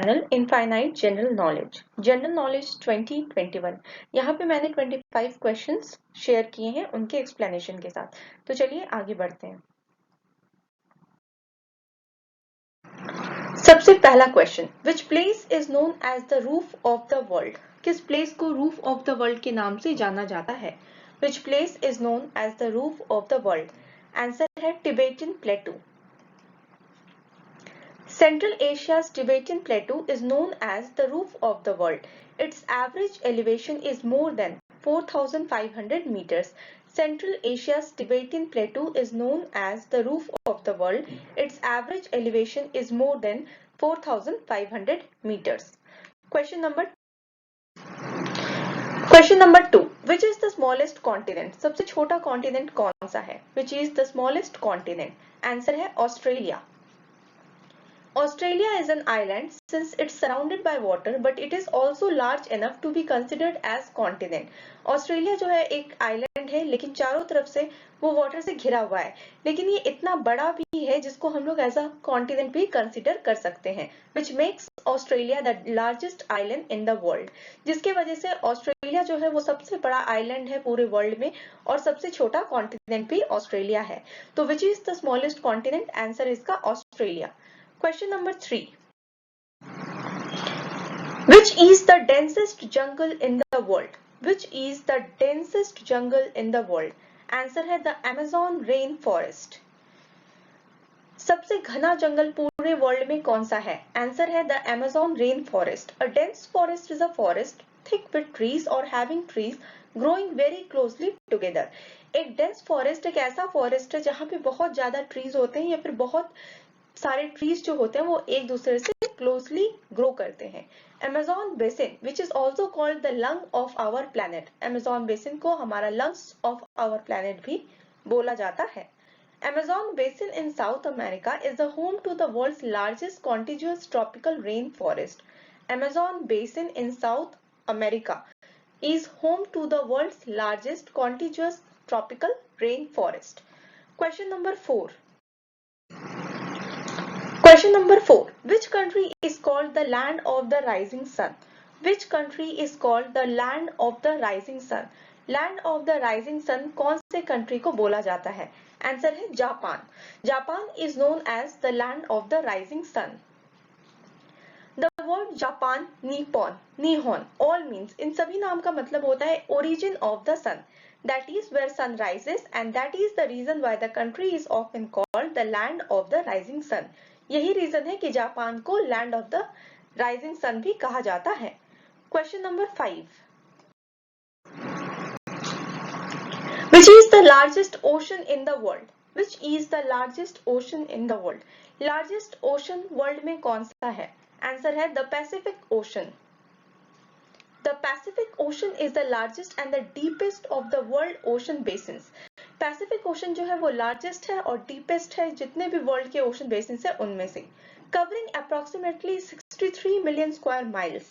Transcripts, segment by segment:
Channel infinite general knowledge 2021। यहाँ पे मैंने 25 क्वेश्चंस शेयर किए हैं उनके एक्सप्लेनेशन के साथ। तो चलिए आगे बढ़ते हैं। सबसे पहला question, which place is known as the roof of the world? किस प्लेस को रूफ ऑफ द वर्ल्ड के नाम से जाना जाता है? Which place is known as the roof of the world? Answer है Tibetan plateau. Central Asia's Tibetan Plateau is known as the roof of the world. Its average elevation is more than 4,500 meters. Central Asia's Tibetan Plateau is known as the roof of the world. Its average elevation is more than 4,500 meters. Question number 2. Which is the smallest continent? सबसे छोटा continent कौन सा है? Which is the smallest continent? Answer है Australia. Australia is an island since it's surrounded by water, but it is also large enough to be considered as continent. Australia जो है एक island है, लेकिन चारों तरफ से वो water से घिरा हुआ है, लेकिन ये इतना बड़ा भी है जिसको हम लोग as a continent भी consider कर सकते हैं, which makes Australia the largest island in the world. जिसके वजह से ऑस्ट्रेलिया जो है वो सबसे बड़ा island है पूरे world में और सबसे छोटा continent भी ऑस्ट्रेलिया है। तो which is the smallest continent? Answer इसका Australia. Question number 3. Which is the densest jungle in the world? Which is the densest jungle in the world? Answer है the Amazon rainforest. सबसे घना जंगल पूरे world में कौन सा है? आंसर है the Amazon rainforest. A dense forest is a forest thick with trees or having trees growing very closely together. एक dense forest एक ऐसा forest है जहाँ पे बहुत ज्यादा trees होते हैं या फिर बहुत सारे ट्रीज जो होते हैं वो एक दूसरे से क्लोजली ग्रो करते हैं। Amazon basin, which is also called the lung of our planet. Amazon basin को हमारा lungs of our planet भी बोला जाता है। Amazon basin in South America is the home to the world's largest contiguous tropical rainforest. Amazon basin in South America is home to the world's largest contiguous tropical rainforest. Question number 4. Question number 4. Which country is called the land of the rising sun? Which country is called the land of the rising sun? Land of the rising sun कौन से country को बोला जाता है? Answer है Japan. Japan is known as the land of the rising sun. The word Japan, Nippon, Nihon all means इन सभी नाम का मतलब होता है origin of the sun. That is where sun rises and that is the reason why the country is often called the land of the rising sun. यही reason है कि Japan को land of the rising sun भी कहा जाता है। Question number 5. Which is the largest ocean in the world? Which is the largest ocean in the world? Largest ocean world में कौन सा है? आंसर है the Pacific ocean. The Pacific Ocean is the largest and the deepest of the world ocean basins. Pacific ocean जो है वो largest है और डीपेस्ट है जितने भी वर्ल्ड के ओशन बेसिन है उनमें से, covering approximately 63 million square miles.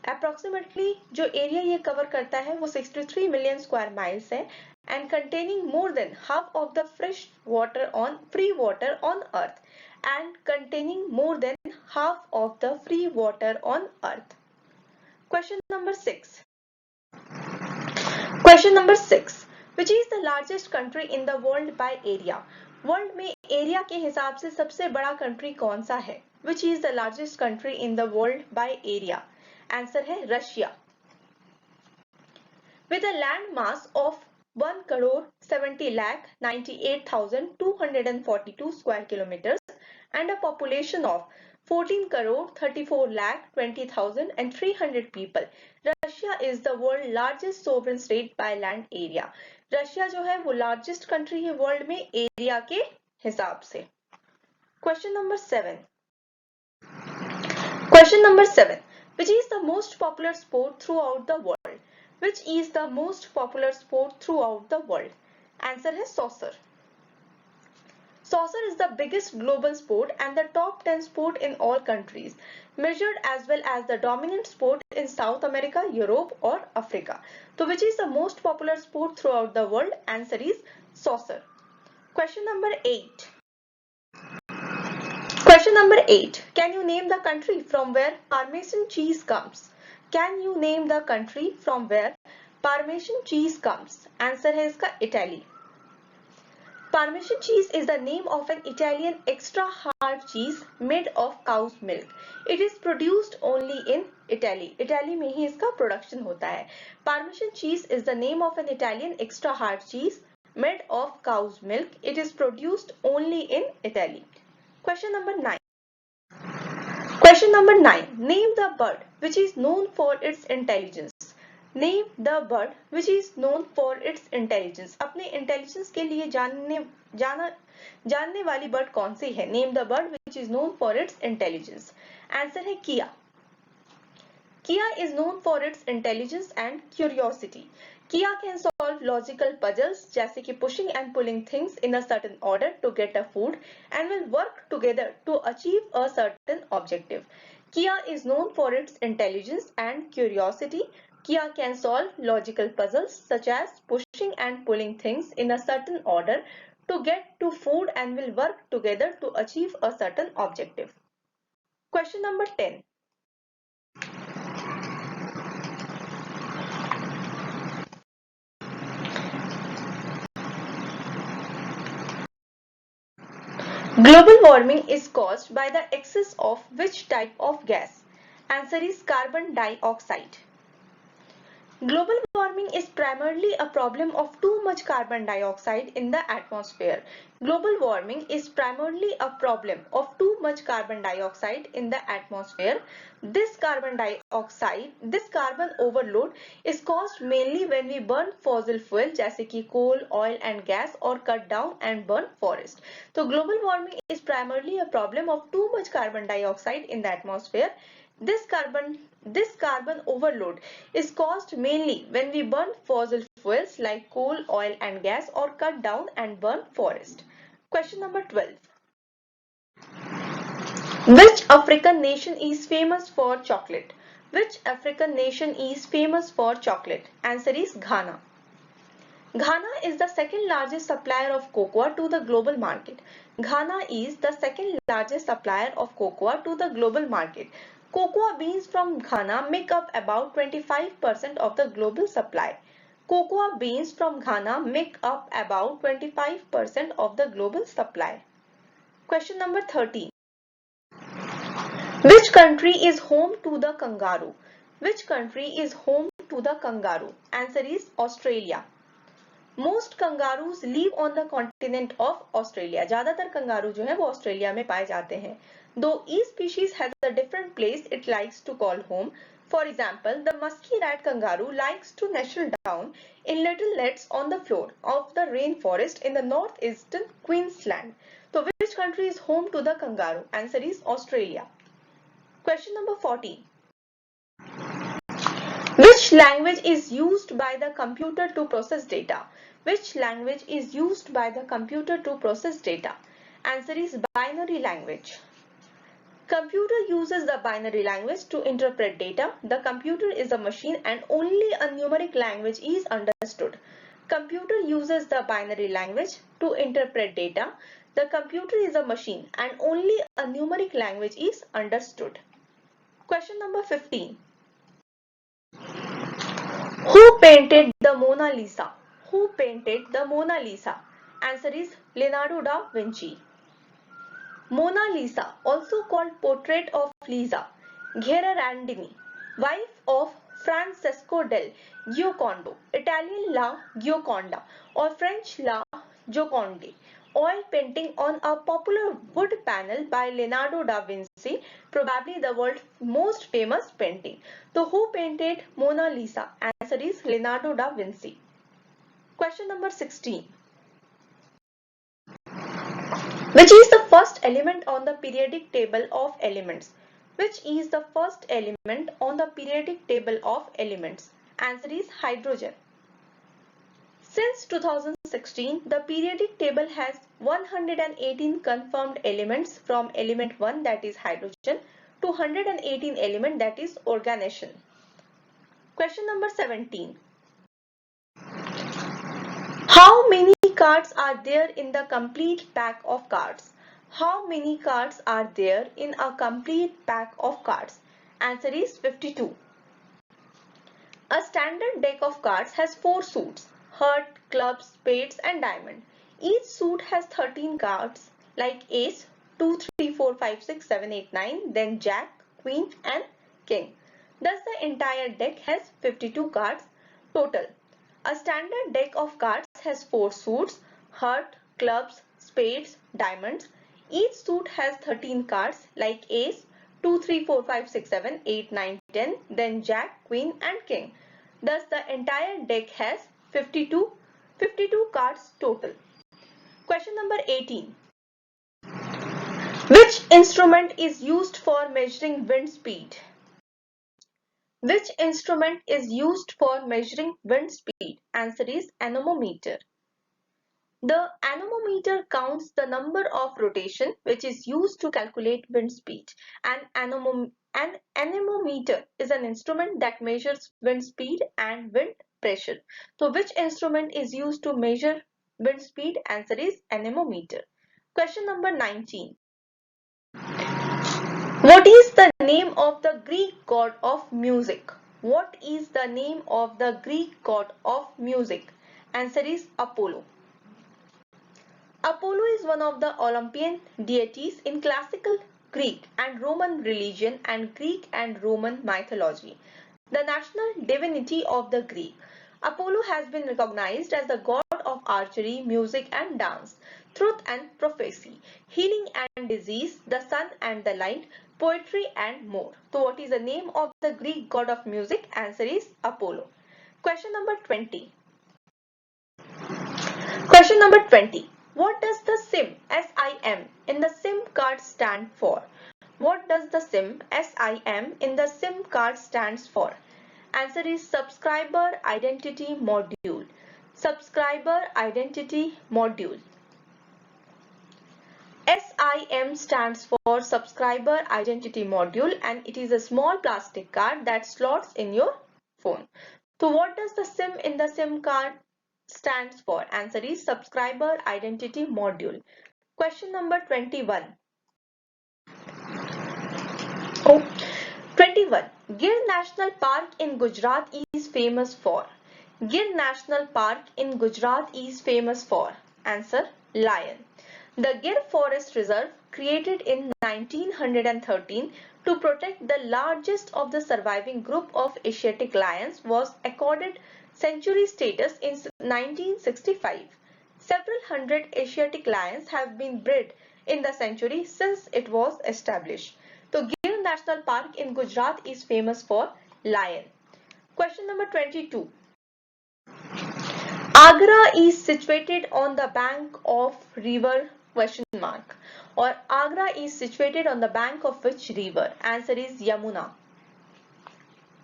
Approximately जो एरिया ये कवर करता है वो 63 मिलियन स्क्वायर माइल्स है and containing more than half of the free water on earth and containing more than half of the free water on earth. Question number 6. Question number 6. Which is the largest country in the world by area? World में area के हिसाब से सबसे बड़ा country कौन सा है? Which is the largest country in the world by area? Answer है Russia. With a land mass of 1,70,98,242 square kilometers and a population of 14,34,20,300 people, Russia is the world's largest sovereign state by land area. Russia जो है वो largest country है world में area के हिसाब से. Question number 7. Question number 7. Which is the most popular sport throughout the world? Which is the most popular sport throughout the world? Answer है soccer. Soccer is the biggest global sport and the top 10 sport in all countries, measured as well as the dominant sport in South America, Europe or Africa. So which is the most popular sport throughout the world? Answer is soccer. Question number 8. Question Question number 8. Can you name the country from where Parmesan cheese comes? Can you name the country from where Parmesan cheese comes? Answer है इसका Italy. Parmesan cheese is the name of an Italian extra hard cheese made of cow's milk. It is produced only in Italy. Italy में ही इसका production होता है. Parmesan cheese is the name of an Italian extra hard cheese made of cow's milk. It is produced only in Italy. Question number 9. Question number 9. Name the bird which is known for its intelligence. Name the bird which is known for its intelligence. अपने intelligence के लिए जानने वाली bird कौन सी है? Name the bird which is known for its intelligence. Answer है Kia. Kia is known for its intelligence and curiosity. Kia can solve logical puzzles जैसे कि pushing and pulling things in a certain order to get a food and will work together to achieve a certain objective. Kia is known for its intelligence and curiosity. Kia can solve logical puzzles such as pushing and pulling things in a certain order to get to food and will work together to achieve a certain objective. Question number 10. Global warming is caused by the excess of which type of gas? Answer is carbon dioxide. Global warming is primarily a problem of too much carbon dioxide in the atmosphere. Global warming is primarily a problem of too much carbon dioxide in the atmosphere. This carbon overload is caused mainly when we burn fossil fuel जैसे कि coal, oil and gas or cut down and burn forest. So global warming is primarily a problem of too much carbon dioxide in the atmosphere. This carbon overload is caused mainly when we burn fossil fuels like coal, oil and gas or cut down and burn forest. Question number 12. Which African nation is famous for chocolate? Which African nation is famous for chocolate? Answer is Ghana. Ghana is the second largest supplier of cocoa to the global market. Ghana is the second largest supplier of cocoa to the global market. Cocoa beans from Ghana make up about 25% of the global supply. Cocoa beans from Ghana make up about 25% of the global supply. Question number 13. Which country is home to the kangaroo? Which country is home to the kangaroo? Answer is Australia. Most kangaroos live on the continent of Australia. ज़्यादातर kangaroo जो है वो Australia में पाए जाते हैं. Though each species has a different place it likes to call home. For example, the musky rat kangaroo likes to nestle down in little nets on the floor of the rainforest in the northeastern Queensland. So which country is home to the kangaroo? Answer is Australia. Question number 14. Which language is used by the computer to process data? Which language is used by the computer to process data? Answer is binary language. Computer uses the binary language to interpret data. The computer is a machine and only a numeric language is understood. Computer uses the binary language to interpret data. The computer is a machine and only a numeric language is understood. Question number 15. Who painted the Mona Lisa? Who painted the Mona Lisa? Answer is Leonardo da Vinci. Mona Lisa, also called Portrait of Lisa Gherardini, wife of Francesco del Giocondo, Italian La Gioconda or French La Gioconde, oil painting on a popular wood panel by Leonardo da Vinci, probably the world's most famous painting. So who painted Mona Lisa? Answer is Leonardo da Vinci. Question number 16. Which is the first element on the periodic table of elements? Which is the first element on the periodic table of elements? Answer is hydrogen. Since 2016, the periodic table has 118 confirmed elements from element 1 that is hydrogen to 118 element that is organation. Question number 17. How many cards are there in the complete pack of cards? How many cards are there in a complete pack of cards? Answer is 52. A standard deck of cards has 4 suits: heart, clubs, spades and diamond. Each suit has 13 cards like ace, 2, 3, 4, 5, 6, 7, 8, 9, then jack, queen and king. Thus the entire deck has 52 cards total. A standard deck of cards has 4 suits: heart, clubs, spades, diamonds. Each suit has 13 cards like ace, 2, 3, 4, 5, 6, 7, 8, 9, 10, then jack, queen and king. Thus the entire deck has 52 cards total. Question number 18. Which instrument is used for measuring wind speed? Which instrument is used for measuring wind speed? Answer is anemometer. The anemometer counts the number of rotation which is used to calculate wind speed. An anemometer is an instrument that measures wind speed and wind pressure. So which instrument is used to measure wind speed? Answer is anemometer. Question number 19. What is the name of the Greek god of music? What is the name of the Greek god of music? Answer is Apollo. Apollo is one of the Olympian deities in classical Greek and Roman religion and Greek and Roman mythology. The national divinity of the Greek, Apollo has been recognized as the god of archery, music and dance, truth and prophecy, healing and disease, the sun and the light, poetry and more. So what is the name of the Greek god of music? Answer is Apollo. Question number 20. Question number 20. What does the SIM in the SIM card stand for? What does the SIM in the SIM card stands for? Answer is Subscriber Identity Module. Subscriber Identity Module. SIM stands for Subscriber Identity Module and it is a small plastic card that slots in your phone. So what does the SIM in the SIM card stands for? Answer is Subscriber Identity Module. Question number 21. Oh, 21. Gir National Park in Gujarat is famous for. Gir National Park in Gujarat is famous for. Answer, lion. The Gir Forest Reserve, created in 1913 to protect the largest of the surviving group of Asiatic lions, was accorded sanctuary status in 1965. Several hundred Asiatic lions have been bred in the sanctuary since it was established. So Gir National Park in Gujarat is famous for lion. Question number 22. Agra is situated on the bank of river ? Or Agra is situated on the bank of which river? Answer is Yamuna.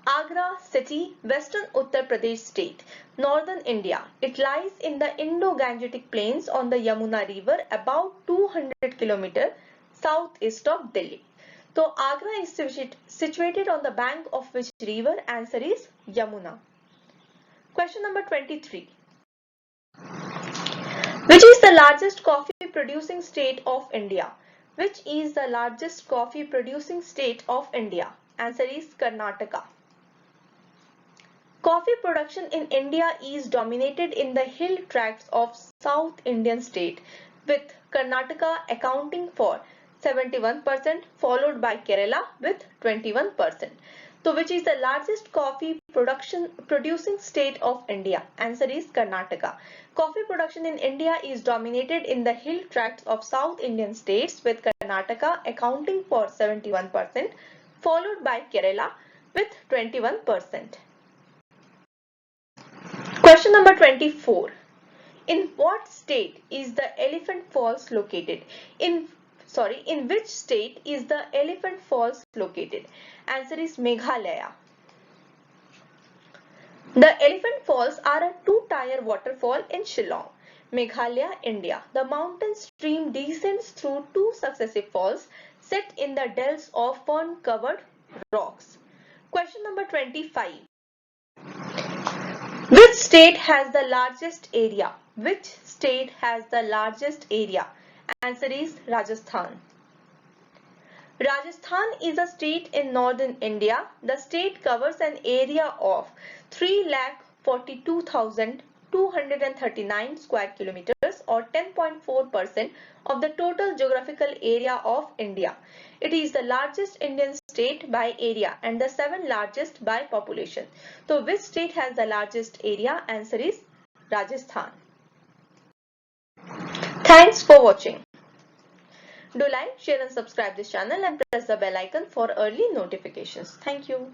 Agra city, western Uttar Pradesh state, northern India. It lies in the Indo-Gangetic plains on the Yamuna river about 200 km southeast of Delhi. So Agra is situated on the bank of which river? Answer is Yamuna. Question number 23. Which is the largest coffee producing state of India? Which is the largest coffee producing state of India? Answer is Karnataka. Coffee production in India is dominated in the hill tracts of South Indian state, with Karnataka accounting for 71%, followed by Kerala with 21%. So which is the largest coffee producing state of India? Answer is Karnataka. Coffee production in India is dominated in the hill tracts of South Indian states, with Karnataka accounting for 71%, followed by Kerala with 21%. Question number 24. In what state is the Elephant Falls located? In which state is the Elephant Falls located? Answer is Meghalaya. The Elephant Falls are a two-tier waterfall in Shillong, Meghalaya, India. The mountain stream descends through two successive falls set in the dells of fern-covered rocks. Question number 25. Which state has the largest area? Which state has the largest area? Answer is Rajasthan. Rajasthan is a state in northern India. The state covers an area of 3,42,239 square kilometers or 10.4% of the total geographical area of India. It is the largest Indian state by area and the 7th largest by population. So which state has the largest area? Answer is Rajasthan. Thanks for watching. Do like, share and subscribe this channel and press the bell icon for early notifications. Thank you.